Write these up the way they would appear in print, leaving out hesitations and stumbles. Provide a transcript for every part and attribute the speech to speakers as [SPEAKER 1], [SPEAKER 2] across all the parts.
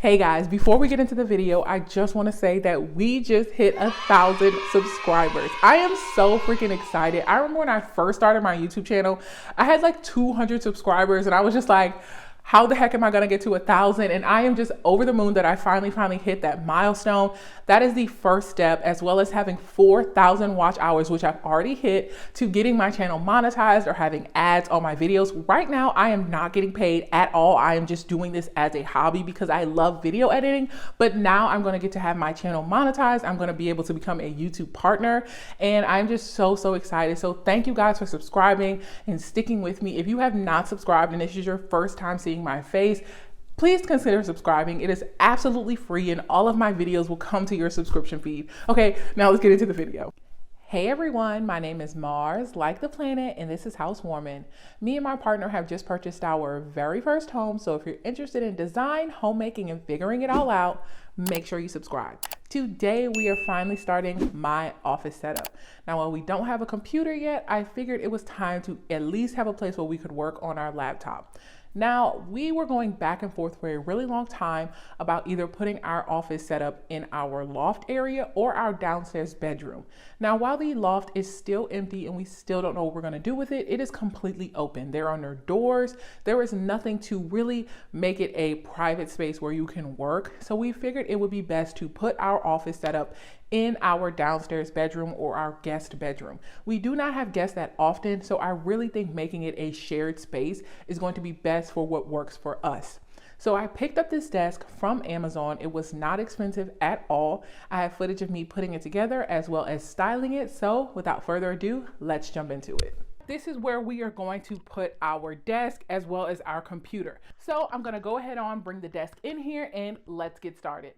[SPEAKER 1] Hey guys, before we get into the video, I just want to say that we just hit 1,000 subscribers. I am so freaking excited. I remember when I first started my YouTube channel, I had like 200 subscribers and I was just like, how the heck am I gonna get to 1,000? And I am just over the moon that I finally hit that milestone. That is the first step, as well as having 4,000 watch hours, which I've already hit, to getting my channel monetized or having ads on my videos. Right now, I am not getting paid at all. I am just doing this as a hobby because I love video editing. But now I'm gonna get to have my channel monetized. I'm gonna be able to become a YouTube partner. And I'm just so excited. So thank you guys for subscribing and sticking with me. If you have not subscribed and this is your first time seeing my face, please consider subscribing. It is absolutely free and all of my videos will come to your subscription feed. Okay, now let's get into the video. Hey everyone, my name is Mars, like the planet, and this is Housewarmin. Me and my partner have just purchased our very first home, so if you're interested in design, homemaking, and figuring it all out, make sure you subscribe. Today, we are finally starting my office setup. Now, while we don't have a computer yet, I figured it was time to at least have a place where we could work on our laptop. Now, we were going back and forth for a really long time about either putting our office setup in our loft area or our downstairs bedroom. Now, while the loft is still empty and we still don't know what we're gonna do with it, it is completely open. There are no doors. There is nothing to really make it a private space where you can work. So we figured it would be best to put our office setup in our downstairs bedroom or our guest bedroom. We do not have guests that often, so I really think making it a shared space is going to be best for what works for us. So I picked up this desk from Amazon. It was not expensive at all. I have footage of me putting it together as well as styling it. So without further ado, let's jump into it. This is where we are going to put our desk as well as our computer. So I'm gonna go ahead on, bring the desk in here and let's get started.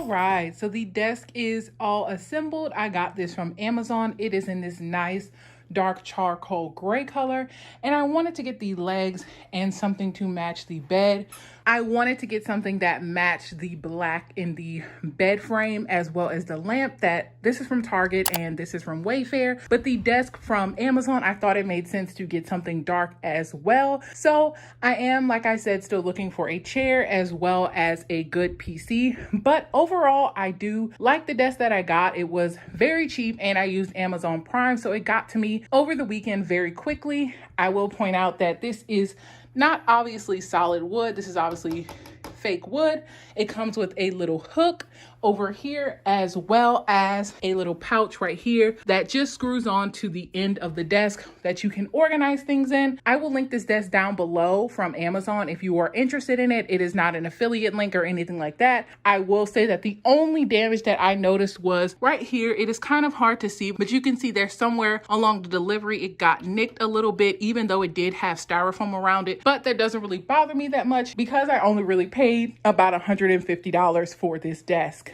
[SPEAKER 1] Right, so the desk is all assembled. I got this from Amazon. It is in this nice dark charcoal gray color, and I wanted to get the legs and something to match the bed. I wanted to get something that matched the black in the bed frame as well as the lamp. That this is from Target and this is from Wayfair, but the desk from Amazon, I thought it made sense to get something dark as well. So I am, like I said, still looking for a chair as well as a good PC, but overall I do like the desk that I got. It was very cheap and I used Amazon Prime, so it got to me over the weekend very quickly. I will point out that this is not obviously solid wood. This is obviously fake wood. It comes with a little hook over here as well as a little pouch right here that just screws on to the end of the desk that you can organize things in. I will link this desk down below from Amazon if you are interested in it. It is not an affiliate link or anything like that. I will say that the only damage that I noticed was right here. It is kind of hard to see, but you can see there somewhere along the delivery it got nicked a little bit, even though it did have styrofoam around it. But that doesn't really bother me that much because I only really paid about $150 for this desk.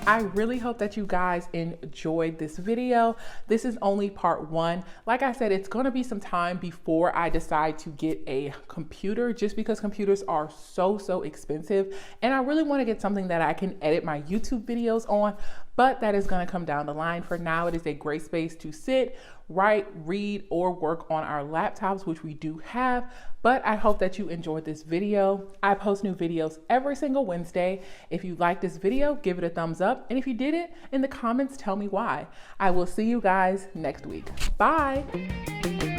[SPEAKER 1] I really hope that you guys enjoyed this video. This is only part one. Like I said, it's going to be some time before I decide to get a computer, just because computers are so expensive. And I really want to get something that I can edit my YouTube videos on, but that is going to come down the line. For now, it is a great space to sit, write, read, or work on our laptops, which we do have. But I hope that you enjoyed this video. I post new videos every single Wednesday. If you like this video, give it a thumbs up. And if you didn't, in the comments, tell me why. I will see you guys next week. Bye.